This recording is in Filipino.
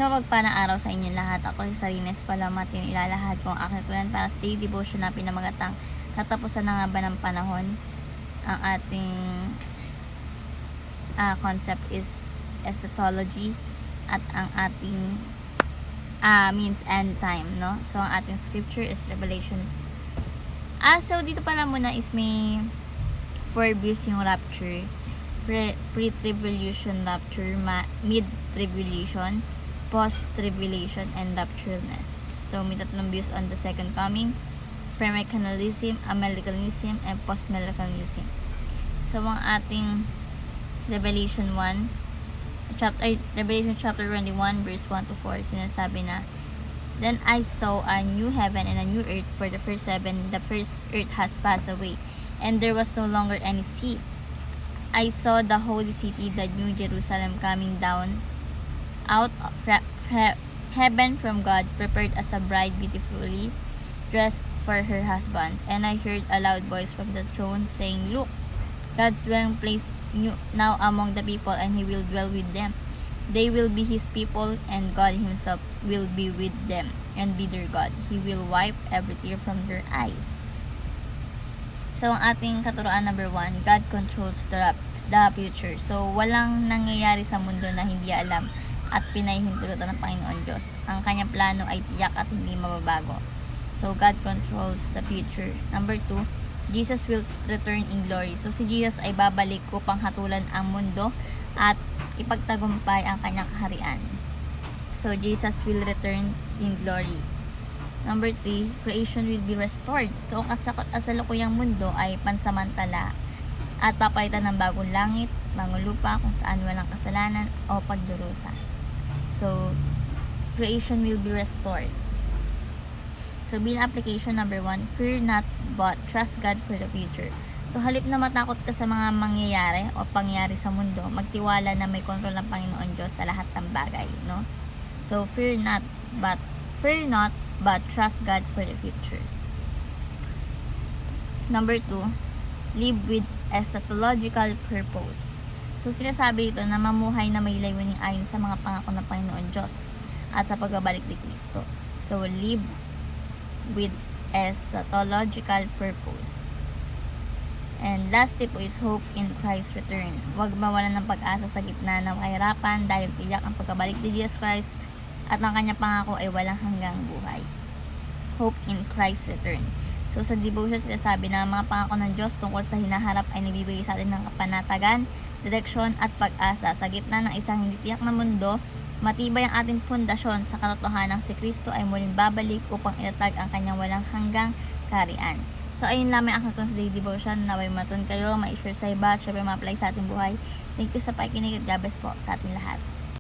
Sa mapagpalang araw sa inyo lahat, ako si Sarines Palamatin, ilalahad ko ang aking tunan para sa daily devotion na pinamagatang katapusan na nga ba ng panahon. Ang ating concept is eschatology at ang ating means end time, no? So, ang ating scripture is Revelation. So, dito pala muna is may 4 B's yung rapture. Pre-tribulation rapture, mid-tribulation, post-tribulation, and raptureness. So, may tatlong views on the second coming: premillennialism, amillennialism, and postmillennialism. So, ang ating Revelation chapter 21, verse 1 to 4, sinasabi na, "Then I saw a new heaven and a new earth, for the first earth has passed away, and there was no longer any sea. I saw the holy city, the new Jerusalem, coming down out of heaven from God, prepared as a bride beautifully dressed for her husband. And I heard a loud voice from the throne saying, 'Look, God's dwelling place now among the people, and He will dwell with them. They will be His people, and God Himself will be with them and be their God. He will wipe every tear from their eyes.'" So, ang ating katuroan number 1, God controls the future. So, walang nangyayari sa mundo na hindi alam at pinahihintulutan ng Panginoon Diyos. Ang kanyang plano ay tiyak at hindi mababago. So, God controls the future. Number 2, Jesus will return in glory. So, si Jesus ay babalik upang hatulan ang mundo at ipagtagumpay ang kanyang kaharian. So, Jesus will return in glory. Number 3, creation will be restored. So, ang kasalukuyang mundo ay pansamantala at papalitan ng bagong langit, bagong lupa kung saan walang kasalanan o pagdurusa. So, creation will be restored. So, bilang application number 1, fear not but trust God for the future. So, halip na matakot ka sa mga mangyayari o pangyayari sa mundo, magtiwala na may kontrol ng Panginoon Diyos sa lahat ng bagay, no? So, fear not but trust God for the future. Number 2, live with eschatological purpose. So, sinasabi dito na mamuhay na may layunin ayon sa mga pangako ng Panginoon Diyos at sa pagbabalik ni Kristo. So, live with eschatological purpose. And lastly po is hope in Christ's return. Huwag mawalan ng pag-asa sa gitna ng kahirapan dahil tiyak ang pagkabalik ni Jesus Christ at ang kanyang pangako ay walang hanggang buhay. Hope in Christ's return. So, sa devotion sinasabi na mga pangako ng Diyos tungkol sa hinaharap ay nagbibigay sa atin ng kapanatagan, direksyon at pag-asa. Sa gitna ng isang hindi tiyak na mundo, matibay ang ating pundasyon sa katotohanan si Kristo ay muling babalik upang itatag ang kanyang walang hanggang kaharian. So, ayun lamang ang aking daily devotion. Naway matun kayo, ma-share sa iba at syempre ma-apply sa ating buhay. Thank you sa pakikinig at God bless po sa ating lahat.